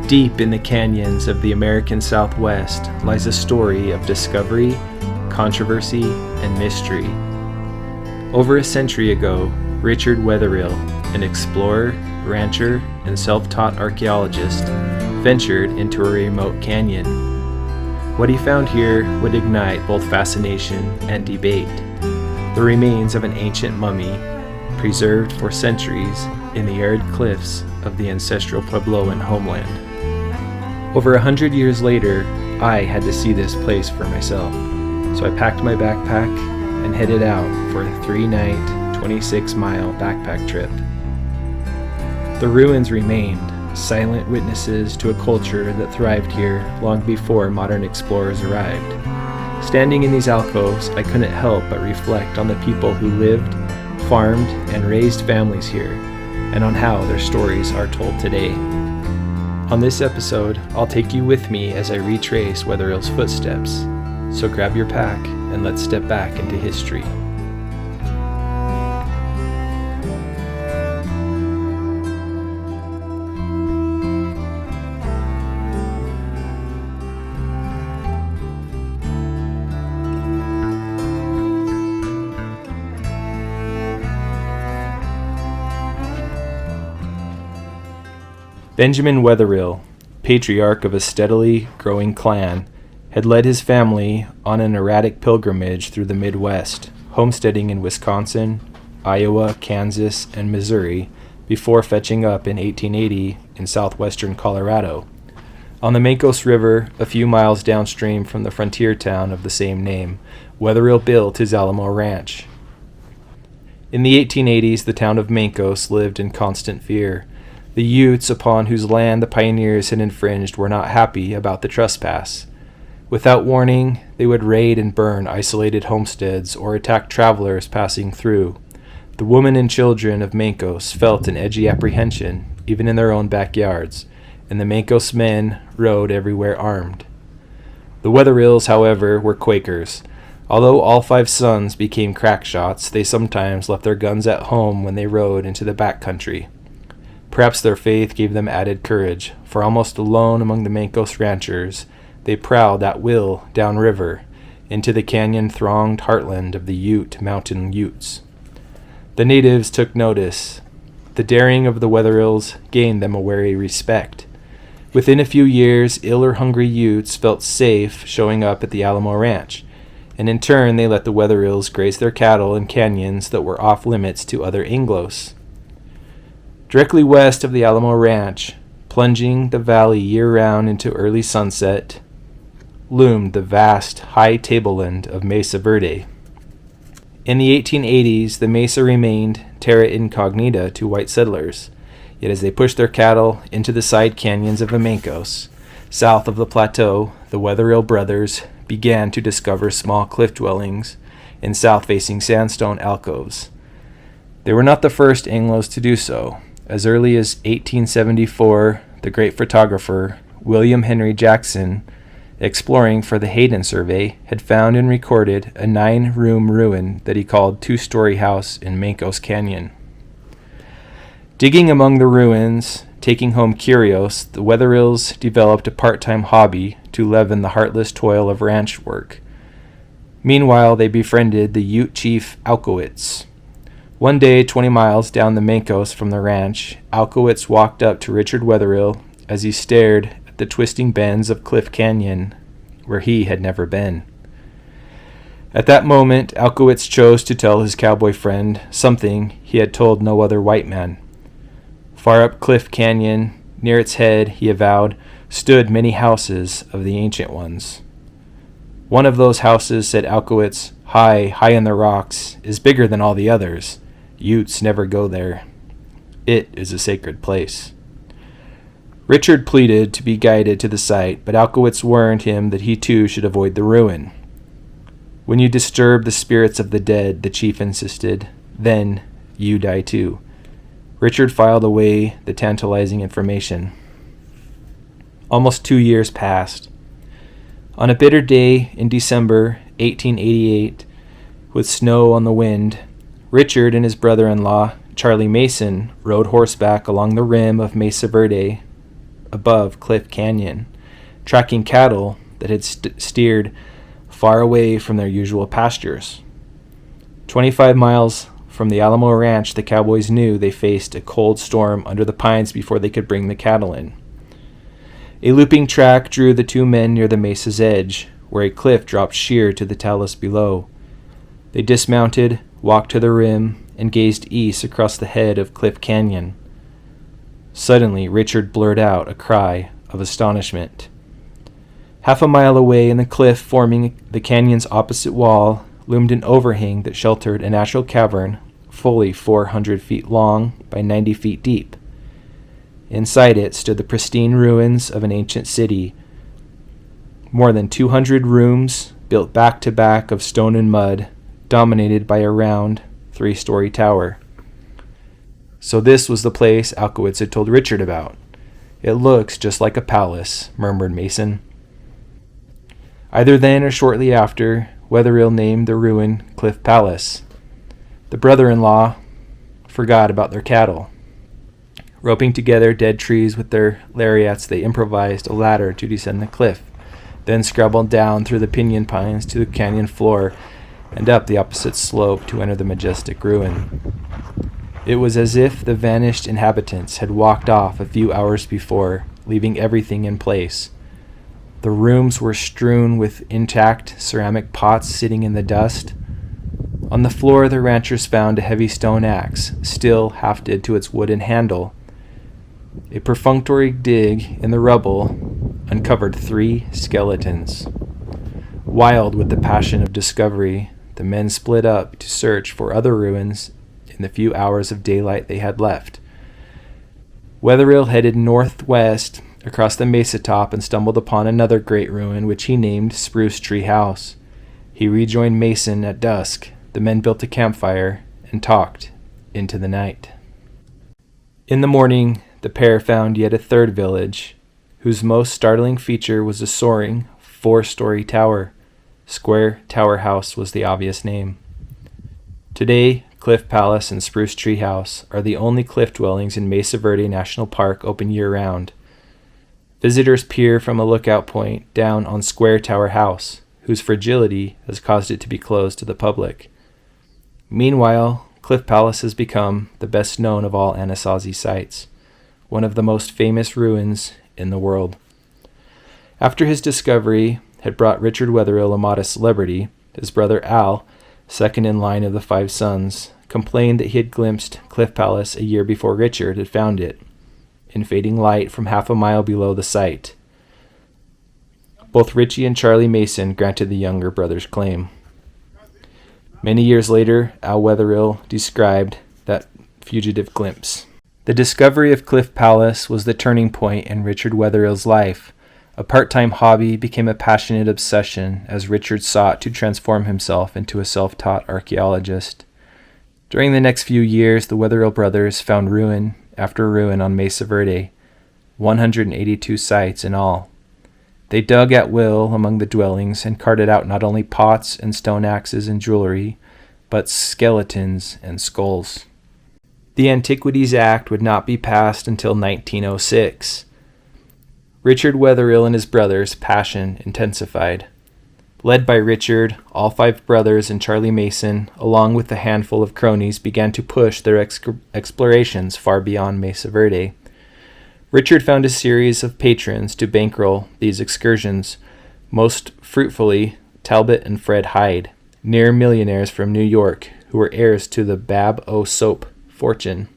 Deep in the canyons of the American Southwest lies a story of discovery, controversy, and mystery. Over a century ago, Richard Wetherill, an explorer, rancher, and self-taught archaeologist, ventured into a remote canyon. What he found here would ignite both fascination and debate. The remains of an ancient mummy, preserved for centuries in the arid cliffs of the ancestral Puebloan homeland. Over 100 years later, I had to see this place for myself, so I packed my backpack and headed out for a 3-night, 26-mile backpack trip. The ruins remained, silent witnesses to a culture that thrived here long before modern explorers arrived. Standing in these alcoves, I couldn't help but reflect on the people who lived, farmed, and raised families here, and on how their stories are told today. On this episode, I'll take you with me as I retrace Wetherill's footsteps. So grab your pack and let's step back into history. Benjamin Weatherill, patriarch of a steadily growing clan, had led his family on an erratic pilgrimage through the Midwest, homesteading in Wisconsin, Iowa, Kansas, and Missouri, before fetching up in 1880 in southwestern Colorado. On the Mancos River, a few miles downstream from the frontier town of the same name, Weatherill built his Alamo Ranch. In the 1880s, the town of Mancos lived in constant fear. The Utes upon whose land the pioneers had infringed were not happy about the trespass. Without warning, they would raid and burn isolated homesteads or attack travelers passing through. The women and children of Mancos felt an edgy apprehension, even in their own backyards, and the Mancos men rode everywhere armed. The Wetherills, however, were Quakers. Although all 5 sons became crack shots, they sometimes left their guns at home when they rode into the backcountry. Perhaps their faith gave them added courage, for almost alone among the Mancos ranchers, they prowled at will downriver into the canyon-thronged heartland of the Ute mountain Utes. The natives took notice. The daring of the Wetherills gained them a wary respect. Within a few years, ill or hungry Utes felt safe showing up at the Alamo Ranch, and in turn they let the Wetherills graze their cattle in canyons that were off-limits to other Anglos. Directly west of the Alamo Ranch, plunging the valley year-round into early sunset, loomed the vast, high tableland of Mesa Verde. In the 1880s, the mesa remained terra incognita to white settlers, yet as they pushed their cattle into the side canyons of the Mancos, south of the plateau, the Weatherill brothers began to discover small cliff dwellings in south-facing sandstone alcoves. They were not the first Anglos to do so. As early as 1874, the great photographer William Henry Jackson, exploring for the Hayden Survey, had found and recorded a 9-room ruin that he called Two-Story House in Mancos Canyon. Digging among the ruins, taking home curios, the Wetherills developed a part-time hobby to leaven the heartless toil of ranch work. Meanwhile, they befriended the Ute chief Alkowitz. One day, 20 miles down the Mancos from the ranch, Alkowitz walked up to Richard Wetherill as he stared at the twisting bends of Cliff Canyon, where he had never been. At that moment, Alkowitz chose to tell his cowboy friend something he had told no other white man. Far up Cliff Canyon, near its head, he avowed, stood many houses of the ancient ones. One of those houses, said Alkowitz, high in the rocks, is bigger than all the others. Utes never go there. It is a sacred place. Richard pleaded to be guided to the site, but Alkowitz warned him that he too should avoid the ruin. When you disturb the spirits of the dead, the chief insisted, then you die too. Richard filed away the tantalizing information. Almost 2 years passed. On a bitter day in December 1888, with snow on the wind, Richard and his brother-in-law, Charlie Mason, rode horseback along the rim of Mesa Verde, above Cliff Canyon, tracking cattle that had steered far away from their usual pastures. 25 miles from the Alamo Ranch, the cowboys knew they faced a cold storm under the pines before they could bring the cattle in. A looping track drew the two men near the mesa's edge, where a cliff dropped sheer to the talus below. They dismounted, walked to the rim, and gazed east across the head of Cliff Canyon. Suddenly, Richard blurted out a cry of astonishment. Half a mile away in the cliff forming the canyon's opposite wall loomed an overhang that sheltered a natural cavern fully 400 feet long by 90 feet deep. Inside it stood the pristine ruins of an ancient city. More than 200 rooms, built back to back of stone and mud, dominated by a round, 3-story tower. So this was the place Alkowitz had told Richard about. It looks just like a palace, murmured Mason. Either then or shortly after, Weatherill named the ruin Cliff Palace. The brother-in-law forgot about their cattle. Roping together dead trees with their lariats, they improvised a ladder to descend the cliff, then scrabbled down through the pinyon pines to the canyon floor and up the opposite slope to enter the majestic ruin. It was as if the vanished inhabitants had walked off a few hours before, leaving everything in place. The rooms were strewn with intact ceramic pots sitting in the dust. On the floor, the ranchers found a heavy stone axe, still hafted to its wooden handle. A perfunctory dig in the rubble uncovered 3 skeletons. Wild with the passion of discovery, the men split up to search for other ruins in the few hours of daylight they had left. Weatherill headed northwest across the mesa top and stumbled upon another great ruin, which he named Spruce Tree House. He rejoined Mason at dusk. The men built a campfire and talked into the night. In the morning, the pair found yet a third village, whose most startling feature was a soaring 4-story tower. Square Tower House was the obvious name. Today, Cliff Palace and Spruce Tree House are the only cliff dwellings in Mesa Verde National Park open year-round. Visitors peer from a lookout point down on Square Tower House, whose fragility has caused it to be closed to the public. Meanwhile, Cliff Palace has become the best known of all Anasazi sites, one of the most famous ruins in the world. After his discovery had brought Richard Wetherill a modest celebrity, his brother Al, second in line of the 5 sons, complained that he had glimpsed Cliff Palace a year before Richard had found it, in fading light from half a mile below the site. Both Richie and Charlie Mason granted the younger brother's claim. Many years later, Al Wetherill described that fugitive glimpse. The discovery of Cliff Palace was the turning point in Richard Wetherill's life. A part-time hobby became a passionate obsession as Richard sought to transform himself into a self-taught archaeologist. During the next few years, the Wetherill brothers found ruin after ruin on Mesa Verde, 182 sites in all. They dug at will among the dwellings and carted out not only pots and stone axes and jewelry, but skeletons and skulls. The Antiquities Act would not be passed until 1906. Richard Wetherill and his brothers' passion intensified. Led by Richard, all 5 brothers and Charlie Mason, along with a handful of cronies, began to push their explorations far beyond Mesa Verde. Richard found a series of patrons to bankroll these excursions, most fruitfully Talbot and Fred Hyde, near millionaires from New York who were heirs to the Bab O' Soap fortune.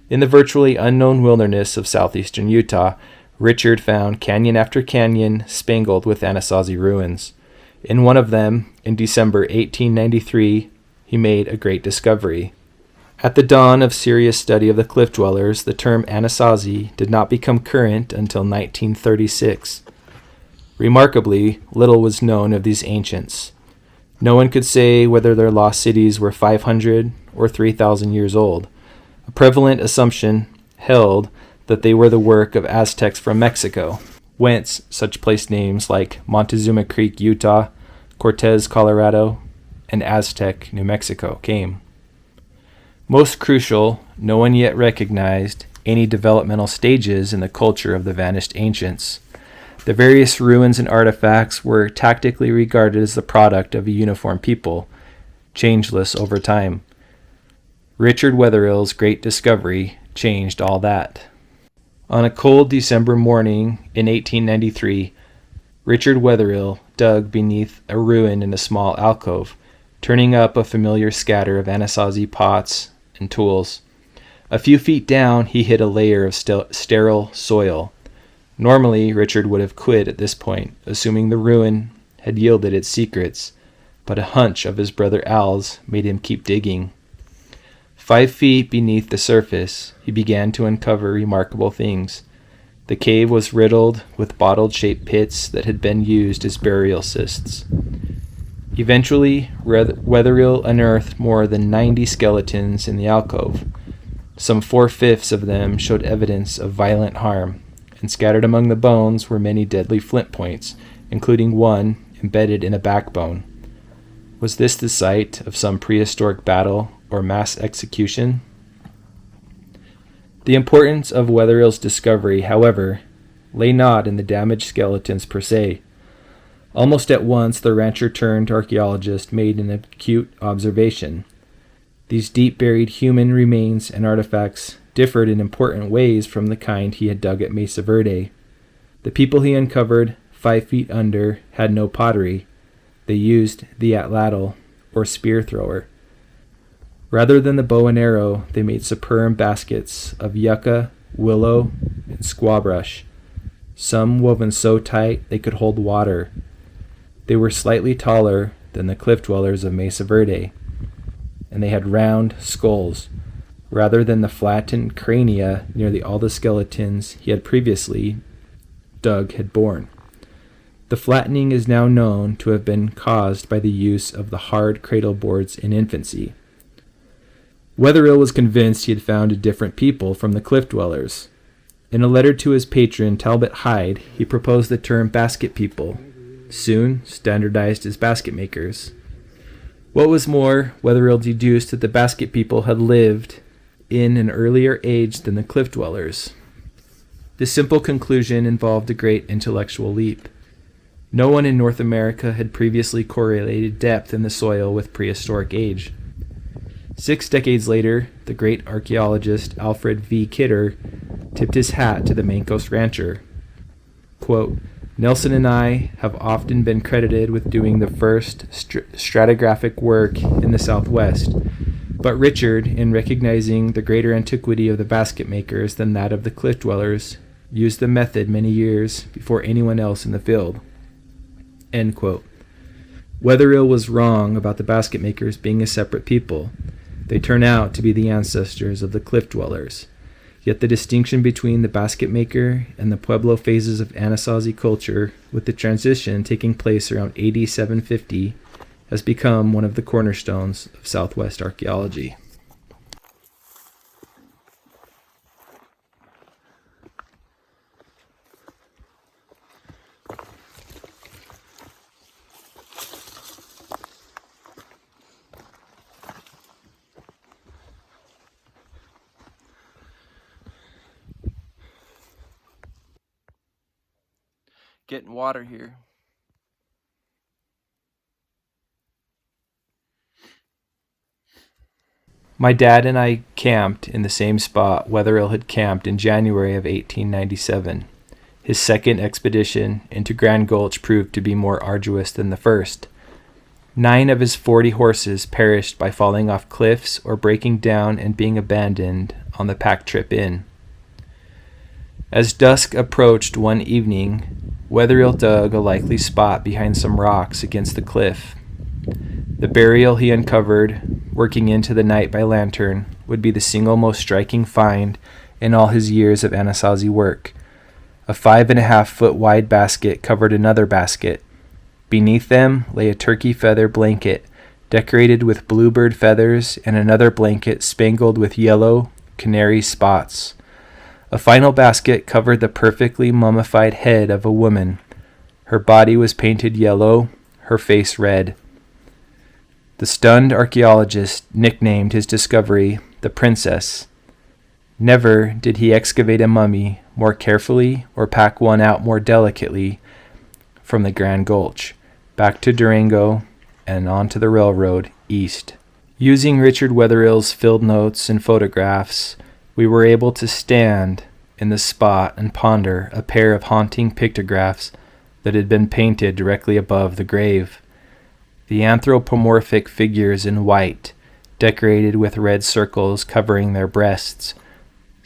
In the virtually unknown wilderness of southeastern Utah, Richard found canyon after canyon spangled with Anasazi ruins. In one of them, in December 1893, he made a great discovery. At the dawn of serious study of the cliff dwellers, the term Anasazi did not become current until 1936. Remarkably, little was known of these ancients. No one could say whether their lost cities were 500 or 3,000 years old. A prevalent assumption held that they were the work of Aztecs from Mexico, whence such place names like Montezuma Creek, Utah, Cortez, Colorado, and Aztec, New Mexico came. Most crucial, no one yet recognized any developmental stages in the culture of the vanished ancients. The various ruins and artifacts were tactically regarded as the product of a uniform people, changeless over time. Richard Wetherill's great discovery changed all that. On a cold December morning in 1893, Richard Wetherill dug beneath a ruin in a small alcove, turning up a familiar scatter of Anasazi pots and tools. A few feet down, he hit a layer of sterile soil. Normally, Richard would have quit at this point, assuming the ruin had yielded its secrets, but a hunch of his brother Al's made him keep digging. 5 feet beneath the surface, he began to uncover remarkable things. The cave was riddled with bottle-shaped pits that had been used as burial cists. Eventually, Weatherill unearthed more than 90 skeletons in the alcove. Some 4/5 of them showed evidence of violent harm, and scattered among the bones were many deadly flint points, including one embedded in a backbone. Was this the site of some prehistoric battle or mass execution? The importance of Wetherill's discovery, however, lay not in the damaged skeletons per se. Almost at once, the rancher-turned-archaeologist made an acute observation. These deep-buried human remains and artifacts differed in important ways from the kind he had dug at Mesa Verde. The people he uncovered 5 feet under had no pottery. They used the atlatl, or spear thrower. Rather than the bow and arrow, they made superb baskets of yucca, willow, and squawbrush, some woven so tight they could hold water. They were slightly taller than the cliff dwellers of Mesa Verde, and they had round skulls, rather than the flattened crania nearly all the skeletons he had previously dug had borne. The flattening is now known to have been caused by the use of the hard cradle boards in infancy. Weatherill was convinced he had found a different people from the cliff dwellers. In a letter to his patron Talbot Hyde, he proposed the term basket people, soon standardized as basket makers. What was more, Weatherill deduced that the basket people had lived in an earlier age than the cliff dwellers. This simple conclusion involved a great intellectual leap. No one in North America had previously correlated depth in the soil with prehistoric age. 6 decades later, the great archaeologist Alfred V. Kidder tipped his hat to the Maine Coast rancher. Quote, "Nelson and I have often been credited with doing the first stratigraphic work in the Southwest, but Richard, in recognizing the greater antiquity of the basket makers than that of the cliff dwellers, used the method many years before anyone else in the field." End quote. Weatherill was wrong about the basket makers being a separate people. They turn out to be the ancestors of the cliff dwellers. Yet the distinction between the basket maker and the Pueblo phases of Anasazi culture, with the transition taking place around AD 750, has become one of the cornerstones of Southwest archaeology. Getting water here. My dad and I camped in the same spot Weatherill had camped in January of 1897. His second expedition into Grand Gulch proved to be more arduous than the first. 9 of his 40 horses perished by falling off cliffs or breaking down and being abandoned on the pack trip in. As dusk approached one evening, Weatherill dug a likely spot behind some rocks against the cliff. The burial he uncovered, working into the night by lantern, would be the single most striking find in all his years of Anasazi work. A 5.5-foot wide basket covered another basket. Beneath them lay a turkey feather blanket, decorated with bluebird feathers, and another blanket spangled with yellow canary spots. A final basket covered the perfectly mummified head of a woman. Her body was painted yellow, her face red. The stunned archaeologist nicknamed his discovery the Princess. Never did he excavate a mummy more carefully or pack one out more delicately from the Grand Gulch, back to Durango and onto the railroad east. Using Richard Wetherill's field notes and photographs, we were able to stand in the spot and ponder a pair of haunting pictographs that had been painted directly above the grave. The anthropomorphic figures in white, decorated with red circles covering their breasts,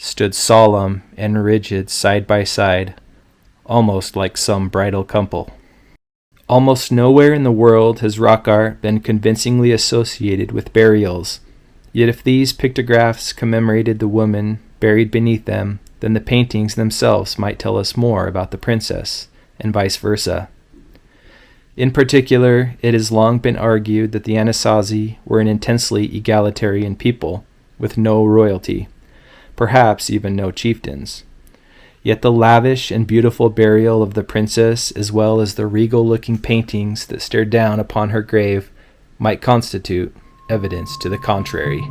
stood solemn and rigid side by side, almost like some bridal couple. Almost nowhere in the world has rock art been convincingly associated with burials, yet if these pictographs commemorated the woman buried beneath them, then the paintings themselves might tell us more about the princess, and vice versa. In particular, it has long been argued that the Anasazi were an intensely egalitarian people, with no royalty, perhaps even no chieftains. Yet the lavish and beautiful burial of the princess, as well as the regal-looking paintings that stared down upon her grave, might constitute evidence to the contrary.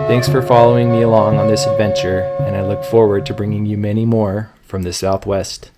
Thanks for following me along on this adventure, and I look forward to bringing you many more from the Southwest.